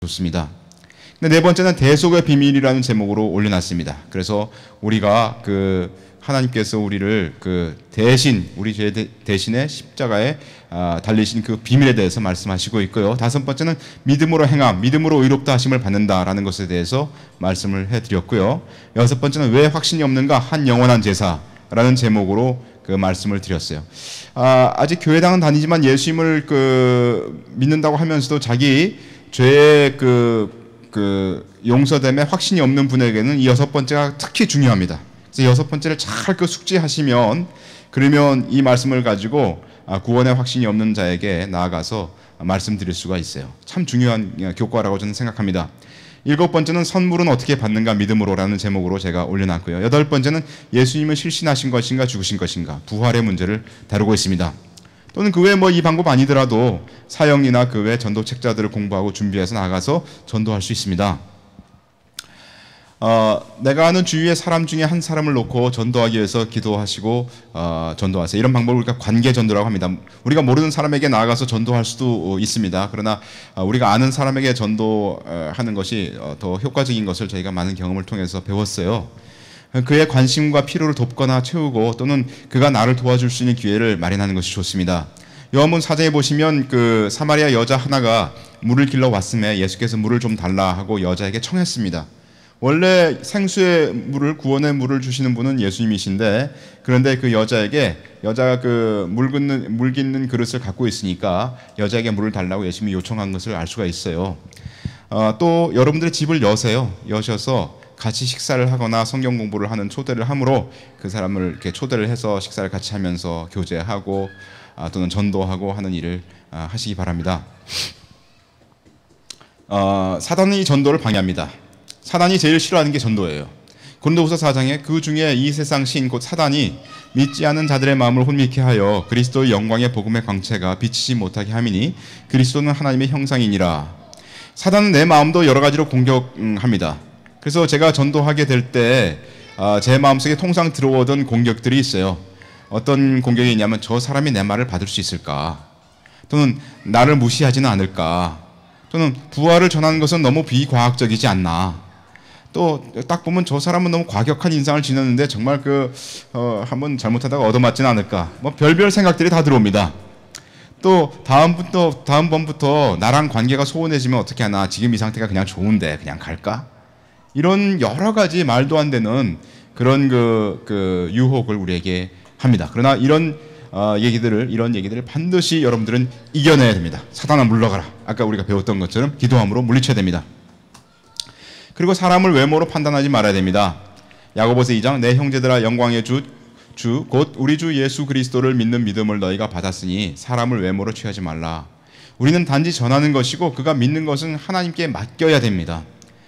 좋습니다. 근데 네 번째는 대속의 비밀이라는 제목으로 올려놨습니다. 그래서 우리가 하나님께서 우리를 대신 우리 죄 대신에 십자가에 달리신 그 비밀에 대해서 말씀하시고 있고요. 다섯 번째는 믿음으로 행함, 믿음으로 의롭다 하심을 받는다라는 것에 대해서 말씀을 해드렸고요. 여섯 번째는 왜 확신이 없는가? 한 영원한 제사라는 제목으로 말씀을 드렸어요. 아직 교회당은 다니지만 예수님을 믿는다고 하면서도 자기 죄의 용서됨에 확신이 없는 분에게는 이 여섯 번째가 특히 중요합니다. 그래서 여섯 번째를 잘 숙지하시면, 그러면 이 말씀을 가지고 구원의 확신이 없는 자에게 나아가서 말씀드릴 수가 있어요. 참 중요한 교과라고 저는 생각합니다. 일곱 번째는 선물은 어떻게 받는가 믿음으로라는 제목으로 제가 올려놨고요. 여덟 번째는 예수님은 실신하신 것인가 죽으신 것인가 부활의 문제를 다루고 있습니다. 또는 그 외에 이 방법 아니더라도 사형이나 그 외 전도 책자들을 공부하고 준비해서 나가서 전도할 수 있습니다. 내가 아는 주위의 사람 중에 한 사람을 놓고 전도하기 위해서 기도하시고 전도하세요. 이런 방법을 우리가 관계 전도라고 합니다. 우리가 모르는 사람에게 나아가서 전도할 수도 있습니다. 그러나 우리가 아는 사람에게 전도하는 것이 더 효과적인 것을 저희가 많은 경험을 통해서 배웠어요. 그의 관심과 필요를 돕거나 채우고 또는 그가 나를 도와줄 수 있는 기회를 마련하는 것이 좋습니다. 요한복음 4장에 보시면 사마리아 여자 하나가 물을 길러 왔음에 예수께서 물을 좀 달라 하고 여자에게 청했습니다. 원래 생수의 물을, 구원의 물을 주시는 분은 예수님이신데, 그런데 여자가 물 깃는 그릇을 갖고 있으니까 여자에게 물을 달라고 예수님이 요청한 것을 알 수가 있어요. 또 여러분들의 집을 여셔서 같이 식사를 하거나 성경 공부를 하는 초대를 함으로 그 사람을 이렇게 초대를 해서 식사를 같이 하면서 교제하고 또는 전도하고 하는 일을 하시기 바랍니다. 사단은 이 전도를 방해합니다. 사단이 제일 싫어하는 게 전도예요. 고린도후서 4장에 그 중에 이 세상 신 곧 사단이 믿지 않은 자들의 마음을 혼미케 하여 그리스도의 영광의 복음의 광채가 비치지 못하게 함이니 그리스도는 하나님의 형상이니라. 사단은 내 마음도 여러 가지로 공격합니다. 그래서 제가 전도하게 될 때 제 마음속에 통상 들어오던 공격들이 있어요. 어떤 공격이 있냐면 저 사람이 내 말을 받을 수 있을까? 또는 나를 무시하지는 않을까? 또는 부활을 전하는 것은 너무 비과학적이지 않나? 또 딱 보면 저 사람은 너무 과격한 인상을 지녔는데 정말 한번 잘못하다가 얻어맞지는 않을까? 별별 생각들이 다 들어옵니다. 또 다음번부터 나랑 관계가 소원해지면 어떻게 하나? 지금 이 상태가 그냥 좋은데 그냥 갈까? 이런 여러 가지 말도 안 되는 그런 유혹을 우리에게 합니다. 그러나 이런 얘기들을 반드시 여러분들은 이겨내야 됩니다. 사단아 물러가라. 아까 우리가 배웠던 것처럼 기도함으로 물리쳐야 됩니다. 그리고 사람을 외모로 판단하지 말아야 됩니다. 야고보서 2장 내 형제들아 영광의 주 곧 우리 주 예수 그리스도를 믿는 믿음을 너희가 받았으니 사람을 외모로 취하지 말라. 우리는 단지 전하는 것이고 그가 믿는 것은 하나님께 맡겨야 됩니다.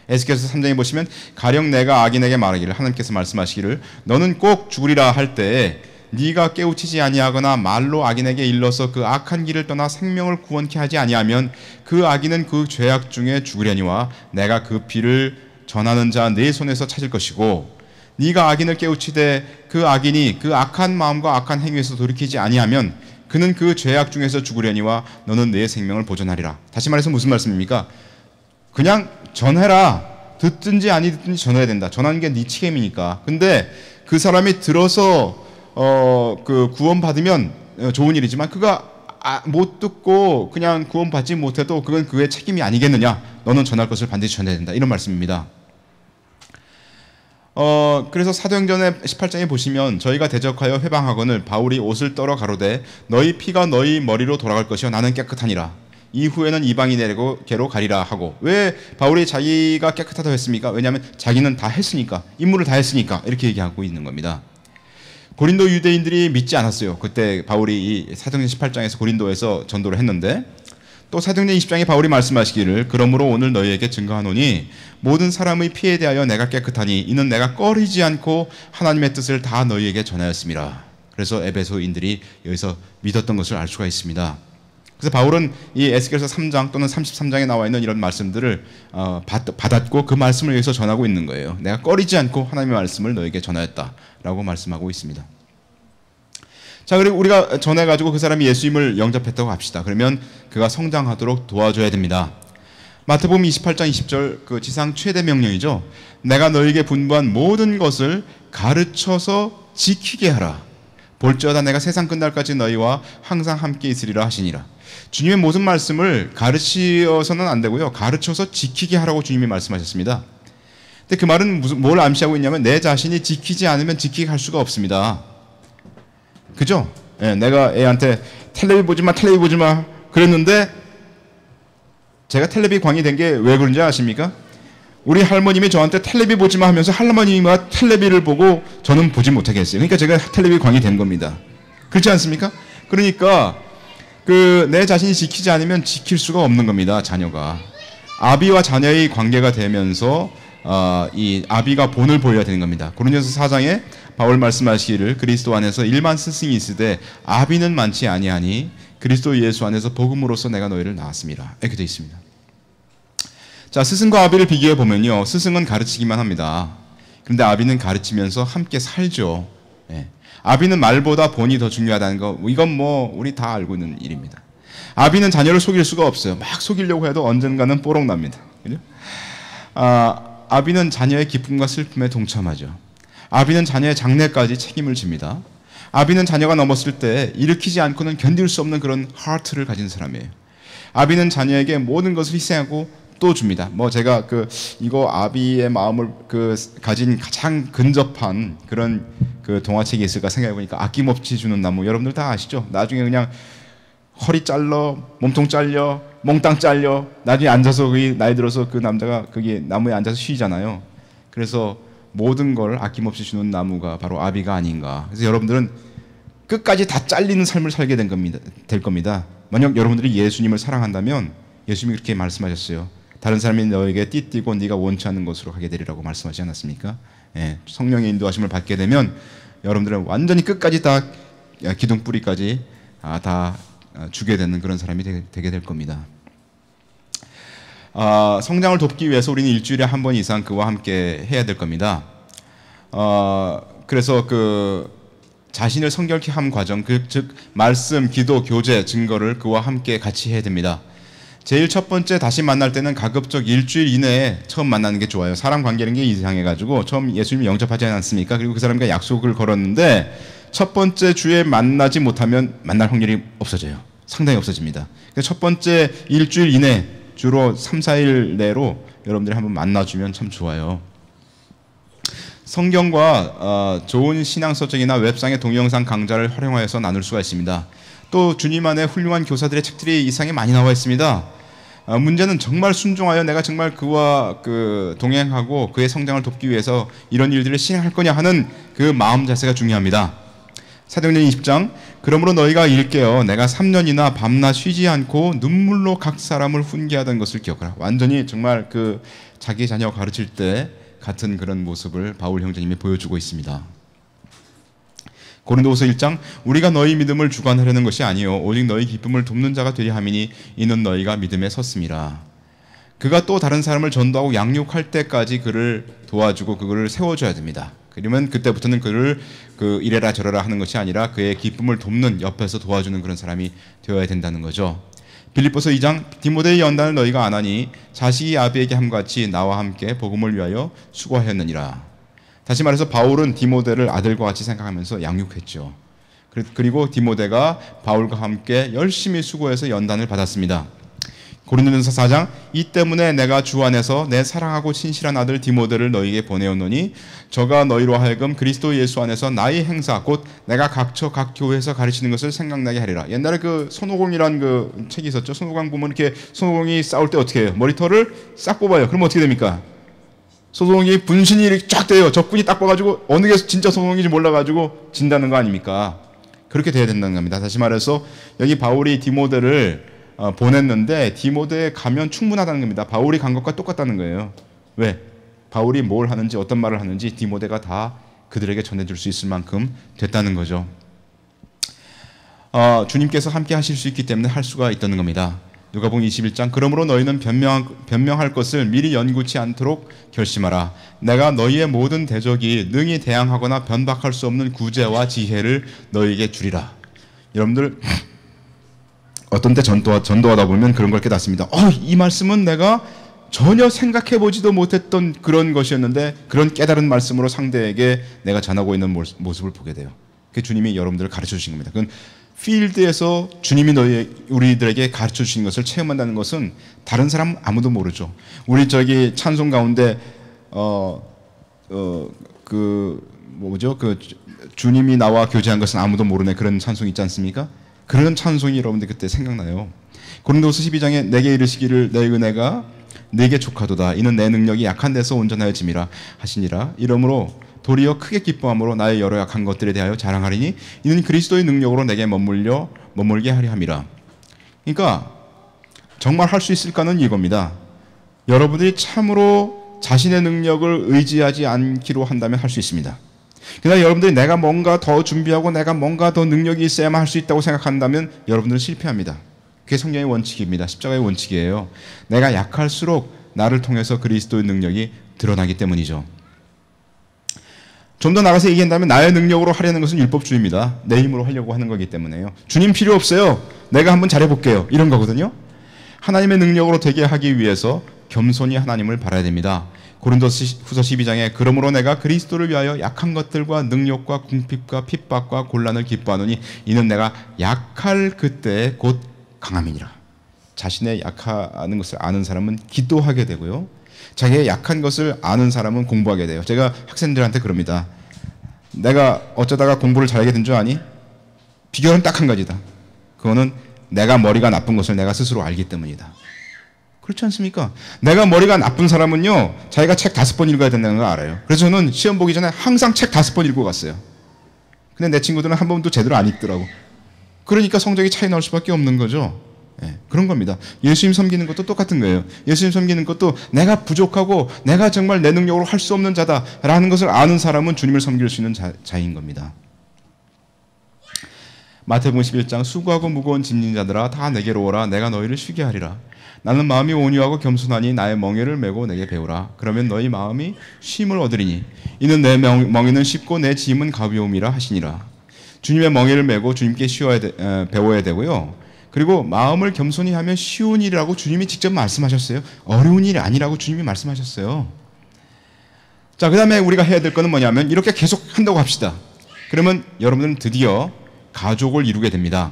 에스겔서 3장에 보시면 가령 내가 악인에게 말하기를 하나님께서 말씀하시기를 너는 꼭 죽으리라 할 때에 네가 깨우치지 아니하거나 말로 악인에게 일러서 그 악한 길을 떠나 생명을 구원케 하지 아니하면 그 악인은 그 죄악 중에 죽으려니와 내가 그 피를 전하는 자 내 손에서 찾을 것이고 네가 악인을 깨우치되 그 악인이 그 악한 마음과 악한 행위에서 돌이키지 아니하면 그는 그 죄악 중에서 죽으려니와 너는 내 생명을 보존하리라. 다시 말해서 무슨 말씀입니까? 그냥 전해라. 듣든지 아니 듣든지 전해야 된다. 전하는 게 네 책임이니까. 근데 그 사람이 들어서 구원받으면 좋은 일이지만 그가 못 듣고 그냥 구원받지 못해도 그건 그의 책임이 아니겠느냐. 너는 전할 것을 반드시 전해야 된다. 이런 말씀입니다. 그래서 사도행전의 18장에 보시면 저희가 대적하여 회방하거늘 바울이 옷을 떨어 가로되 너희 피가 너희 머리로 돌아갈 것이요 나는 깨끗하니라. 이후에는 이방인에게로 가리라 하고. 왜 바울이 자기가 깨끗하다고 했습니까? 왜냐하면 자기는 다 했으니까, 임무를 다 했으니까 이렇게 얘기하고 있는 겁니다. 고린도 유대인들이 믿지 않았어요. 그때 바울이 이 사도행전 18장에서 고린도에서 전도를 했는데, 또 사도행전 20장에 바울이 말씀하시기를 그러므로 오늘 너희에게 증거하노니 모든 사람의 피에 대하여 내가 깨끗하니 이는 내가 꺼리지 않고 하나님의 뜻을 다 너희에게 전하였습니다. 그래서 에베소인들이 여기서 믿었던 것을 알 수가 있습니다. 그래서 바울은 이 에스겔서 3장 또는 33장에 나와 있는 이런 말씀들을 받았고 그 말씀을 여기서 전하고 있는 거예요. 내가 꺼리지 않고 하나님의 말씀을 너에게 전하였다라고 말씀하고 있습니다. 자, 그리고 우리가 전해가지고 그 사람이 예수님을 영접했다고 합시다. 그러면 그가 성장하도록 도와줘야 됩니다. 마태복음 28장 20절 그 지상 최대 명령이죠. 내가 너에게 분부한 모든 것을 가르쳐서 지키게 하라. 볼지어다 내가 세상 끝날까지 너희와 항상 함께 있으리라 하시니라. 주님의 모든 말씀을 가르치어서는 안 되고요. 가르쳐서 지키게 하라고 주님이 말씀하셨습니다. 근데 그 말은 뭘 암시하고 있냐면 내 자신이 지키지 않으면 지키게 할 수가 없습니다. 그죠? 예, 내가 애한테 텔레비 보지 마 그랬는데 제가 텔레비 광이 된 게 왜 그런지 아십니까? 우리 할머님이 저한테 텔레비 보지 마 하면서 할머니가 텔레비를 보고 저는 보지 못하게 했어요. 그러니까 제가 텔레비 광이 된 겁니다. 그렇지 않습니까? 그러니까 내 자신이 지키지 않으면 지킬 수가 없는 겁니다. 자녀가. 아비와 자녀의 관계가 되면서 이 아비가 본을 보여야 되는 겁니다. 고린도서 4장에 바울 말씀하시기를 그리스도 안에서 일만 스승이 있으되 아비는 많지 아니하니 그리스도 예수 안에서 복음으로써 내가 너희를 낳았습니다. 이렇게 되어 있습니다. 자, 스승과 아비를 비교해 보면요, 스승은 가르치기만 합니다. 그런데 아비는 가르치면서 함께 살죠. 예. 아비는 말보다 본이 더 중요하다는 거, 이건 뭐 우리 다 알고 있는 일입니다. 아비는 자녀를 속일 수가 없어요. 막 속이려고 해도 언젠가는 뽀록 납니다. 그죠? 아비는 자녀의 기쁨과 슬픔에 동참하죠. 아비는 자녀의 장래까지 책임을 집니다. 아비는 자녀가 넘었을 때 일으키지 않고는 견딜 수 없는 그런 하트를 가진 사람이에요. 아비는 자녀에게 모든 것을 희생하고 또 줍니다. 뭐 제가 이거 아비의 마음을 가진 가장 근접한 그런 동화책이 있을까 생각해 보니까 아낌없이 주는 나무, 여러분들 다 아시죠? 나중에 그냥 허리 잘려, 몸통 잘려, 몽땅 잘려, 나중에 앉아서 나이 들어서 그 남자가 거기 나무에 앉아서 쉬잖아요. 그래서 모든 걸 아낌없이 주는 나무가 바로 아비가 아닌가. 그래서 여러분들은 끝까지 다 잘리는 삶을 살게 될 겁니다. 만약 여러분들이 예수님을 사랑한다면 예수님이 그렇게 말씀하셨어요. 다른 사람이 너에게 띠띠고 네가 원치 않는 것으로 가게 되리라고 말씀하지 않았습니까? 예, 성령의 인도하심을 받게 되면 여러분들은 완전히 끝까지 다 기둥 뿌리까지 다 주게 되는 그런 사람이 되게 될 겁니다. 성장을 돕기 위해서 우리는 일주일에 한 번 이상 그와 함께 해야 될 겁니다. 그래서 자신을 성결케 함 과정, 즉 말씀, 기도, 교제, 증거를 그와 함께 같이 해야 됩니다. 제일 첫 번째 다시 만날 때는 가급적 일주일 이내에 처음 만나는 게 좋아요. 사람 관계라는 게 이상해가지고 처음 예수님을 영접하지 않았습니까? 그리고 그 사람과 약속을 걸었는데 첫 번째 주에 만나지 못하면 만날 확률이 없어져요. 상당히 없어집니다. 그래서 첫 번째 일주일 이내, 주로 3, 4일 내로 여러분들이 한번 만나주면 참 좋아요. 성경과 좋은 신앙서적이나 웹상의 동영상 강좌를 활용하여서 나눌 수가 있습니다. 또 주님 안에 훌륭한 교사들의 책들이 이 상에 많이 나와 있습니다. 문제는 정말 순종하여 내가 정말 그와 동행하고 그의 성장을 돕기 위해서 이런 일들을 실행할 거냐 하는 그 마음 자세가 중요합니다. 사도행전 20장 그러므로 너희가 일깨어 내가 3년이나 밤낮 쉬지 않고 눈물로 각 사람을 훈계하던 것을 기억하라. 완전히 정말 자기 자녀 가르칠 때 같은 그런 모습을 바울 형제님이 보여주고 있습니다. 고린도후서 1장 우리가 너희 믿음을 주관하려는 것이 아니요 오직 너희 기쁨을 돕는 자가 되려 함이니 이는 너희가 믿음에 섰음이라. 그가 또 다른 사람을 전도하고 양육할 때까지 그를 도와주고 그를 세워줘야 됩니다. 그러면 그때부터는 그를 이래라 저래라 하는 것이 아니라 그의 기쁨을 돕는, 옆에서 도와주는 그런 사람이 되어야 된다는 거죠. 빌립보서 2장 디모데의 연단을 너희가 안 하니 자식이 아비에게 함같이 나와 함께 복음을 위하여 수고하였느니라. 다시 말해서 바울은 디모데를 아들과 같이 생각하면서 양육했죠. 그리고 디모데가 바울과 함께 열심히 수고해서 연단을 받았습니다. 고린도전서 4장 이 때문에 내가 주 안에서 내 사랑하고 친실한 아들 디모데를 너희에게 보내었노니 저가 너희로 하여금 그리스도 예수 안에서 나의 행사 곧 내가 각처 각 교회에서 가르치는 것을 생각나게 하리라. 옛날에 손오공이라는 책이 있었죠. 손오공 보면 이렇게 손오공이 싸울 때 어떻게 해요? 머리털을 싹 뽑아요. 그러면 어떻게 됩니까? 손오공이 분신이 이렇게 쫙 돼요. 적군이 딱 봐가지고 어느 게 진짜 손오공인지 몰라가지고 진다는 거 아닙니까? 그렇게 돼야 된다는 겁니다. 다시 말해서 여기 바울이 디모데를 보냈는데 디모데에 가면 충분하다는 겁니다. 바울이 간 것과 똑같다는 거예요. 왜? 바울이 뭘 하는지 어떤 말을 하는지 디모데가 다 그들에게 전해줄 수 있을 만큼 됐다는 거죠. 주님께서 함께 하실 수 있기 때문에 할 수가 있다는 겁니다. 누가복음 21장 그러므로 너희는 변명할 것을 미리 연구치 않도록 결심하라. 내가 너희의 모든 대적이 능히 대항하거나 변박할 수 없는 구제와 지혜를 너희에게 주리라. 여러분들 어떤 때 전도하다 보면 그런 걸 깨닫습니다. 이 말씀은 내가 전혀 생각해보지도 못했던 그런 것이었는데 그런 깨달은 말씀으로 상대에게 내가 전하고 있는 모습을 보게 돼요. 그게 주님이 여러분들을 가르쳐 주신 겁니다. 그건 필드에서 주님이 우리들에게 가르쳐 주신 것을 체험한다는 것은 다른 사람 아무도 모르죠. 우리 저기 찬송 가운데 주님이 나와 교제한 것은 아무도 모르네 그런 찬송 있지 않습니까? 그런 찬송이 여러분들 그때 생각나요. 고린도후서 12장에 내게 이르시기를 내 은혜가 내게 족하도다. 이는 내 능력이 약한 데서 온전하여짐이라 하시니라. 이러므로 도리어 크게 기뻐함으로 나의 여러 약한 것들에 대하여 자랑하리니 이는 그리스도의 능력으로 내게 머물게 하려 함이라. 그러니까 정말 할 수 있을까는 이겁니다. 여러분들이 참으로 자신의 능력을 의지하지 않기로 한다면 할 수 있습니다. 그러나 여러분들이 내가 뭔가 더 준비하고 내가 뭔가 더 능력이 있어야만 할 수 있다고 생각한다면 여러분들은 실패합니다. 그게 성경의 원칙입니다. 십자가의 원칙이에요. 내가 약할수록 나를 통해서 그리스도의 능력이 드러나기 때문이죠. 좀 더 나가서 얘기한다면 나의 능력으로 하려는 것은 율법주의입니다. 내 힘으로 하려고 하는 거기 때문에요. 주님 필요 없어요. 내가 한번 잘해볼게요. 이런 거거든요. 하나님의 능력으로 되게 하기 위해서 겸손히 하나님을 바라야 됩니다. 고린도후서 12장에 그러므로 내가 그리스도를 위하여 약한 것들과 능력과 궁핍과 핍박과 곤란을 기뻐하노니 이는 내가 약할 그때 곧 강함이니라. 자신의 약하는 것을 아는 사람은 기도하게 되고요. 자기의 약한 것을 아는 사람은 공부하게 돼요. 제가 학생들한테 그럽니다. 내가 어쩌다가 공부를 잘하게 된 줄 아니? 비결은 딱 한 가지다. 그거는 내가 머리가 나쁜 것을 내가 스스로 알기 때문이다. 그렇지 않습니까? 내가 머리가 나쁜 사람은요, 자기가 책 5번 읽어야 된다는 걸 알아요. 그래서 저는 시험 보기 전에 항상 책 5번 읽고 갔어요. 근데 내 친구들은 한 번도 제대로 안 읽더라고. 그러니까 성적이 차이 날 수밖에 없는 거죠. 네, 그런 겁니다. 예수님 섬기는 것도 똑같은 거예요. 예수님 섬기는 것도 내가 부족하고 내가 정말 내 능력으로 할 수 없는 자다라는 것을 아는 사람은 주님을 섬길 수 있는 자인 겁니다. 마태복음 11장 수고하고 무거운 짐진 자들아 다 내게로 오라 내가 너희를 쉬게 하리라. 나는 마음이 온유하고 겸손하니 나의 멍에를 메고 내게 배우라. 그러면 너희 마음이 쉼을 얻으리니 이는 내 멍에는 쉽고 내 짐은 가벼움이라 하시니라. 주님의 멍에를 메고 주님께 배워야 되고요. 그리고 마음을 겸손히 하면 쉬운 일이라고 주님이 직접 말씀하셨어요. 어려운 일이 아니라고 주님이 말씀하셨어요. 자, 그 다음에 우리가 해야 될 거는 뭐냐면 이렇게 계속 한다고 합시다. 그러면 여러분들은 드디어 가족을 이루게 됩니다.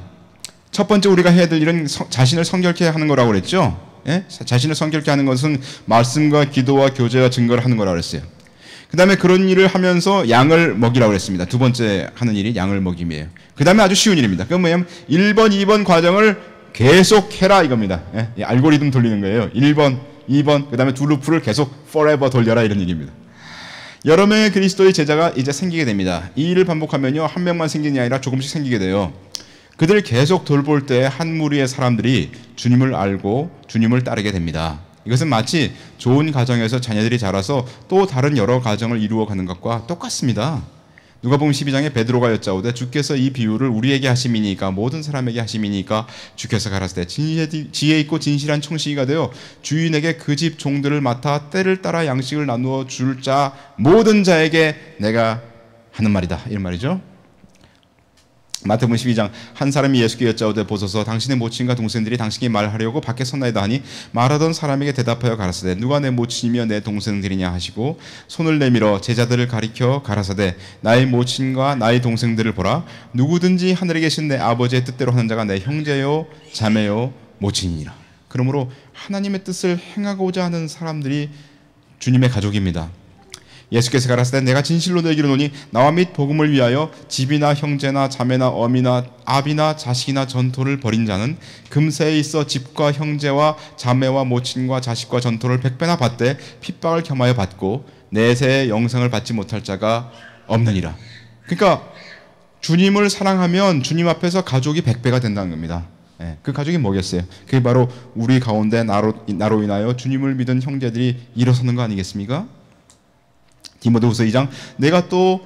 첫 번째 우리가 해야 될 일은 자신을 성결케 하는 거라고 그랬죠. 예? 자신을 성결케 하는 것은 말씀과 기도와 교제와 증거를 하는 거라고 그랬어요. 그 다음에 그런 일을 하면서 양을 먹이라고 그랬습니다. 두 번째 하는 일이 양을 먹임이에요. 그 다음에 아주 쉬운 일입니다. 그건 뭐냐면 1번, 2번 과정을 계속 해라 이겁니다. 예? 알고리즘 돌리는 거예요. 1번, 2번, 그 다음에 두 루프를 계속 forever 돌려라 이런 얘기입니다. 여러 명의 그리스도의 제자가 이제 생기게 됩니다. 이 일을 반복하면요, 한 명만 생기는 게 아니라 조금씩 생기게 돼요. 그들을 계속 돌볼 때 한 무리의 사람들이 주님을 알고 주님을 따르게 됩니다. 이것은 마치 좋은 가정에서 자녀들이 자라서 또 다른 여러 가정을 이루어가는 것과 똑같습니다. 누가복음 12장에 베드로가 여짜오되 주께서 이 비유를 우리에게 하심이니까 모든 사람에게 하심이니까 주께서 가라사대 지혜 있고 진실한 청식이가 되어 주인에게 그 집 종들을 맡아 때를 따라 양식을 나누어 줄 자 모든 자에게 내가 하는 말이다 이런 말이죠. 마태복음 12장 한 사람이 예수께 여짜오되 보소서 당신의 모친과 동생들이 당신께 말하려고 밖에 섰나이다 하니 말하던 사람에게 대답하여 가라사대 누가 내 모친이며 내 동생들이냐 하시고 손을 내밀어 제자들을 가리켜 가라사대 나의 모친과 나의 동생들을 보라. 누구든지 하늘에 계신 내 아버지의 뜻대로 하는 자가 내 형제요 자매요 모친이니라. 그러므로 하나님의 뜻을 행하고자 하는 사람들이 주님의 가족입니다. 예수께서 가라사대 내가 진실로 너에게 이르노니 나와 및 복음을 위하여 집이나 형제나 자매나 어미나 아비나 자식이나 전토를 벌인 자는 금세에 있어 집과 형제와 자매와 모친과 자식과 전토를 100배나 받되 핍박을 겸하여 받고 내세의 영생을 받지 못할 자가 없느니라. 그러니까 주님을 사랑하면 주님 앞에서 가족이 100배가 된다는 겁니다. 그 가족이 뭐겠어요? 그게 바로 우리 가운데 나로 인하여 주님을 믿은 형제들이 일어서는 거 아니겠습니까? 디모데후서 2장 내가 또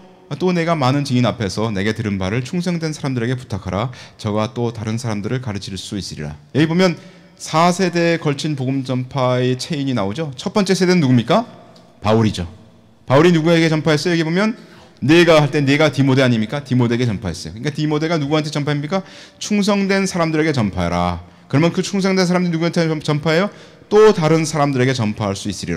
내가 많은 증인 앞에서 내게 들은 바를 충성된 사람들에게 부탁하라. 저가 또 다른 사람들을 가르칠 수 있으리라. 여기 보면 4세대에 걸친 복음 전파의 체인이 나오죠. 첫 번째 세대는 누굽니까? 바울이죠. 바울이 누구에게 전파했어요? 여기 보면 네가 할 때 네가 디모데 아닙니까? 디모데에게 전파했어요. 그러니까 디모데가 누구한테 전파합니까? 충성된 사람들에게 전파해라. 그러면 그 충성된 사람들이 누구한테 전파해요? 또 다른 사람들에게 전파할 수 있으리라.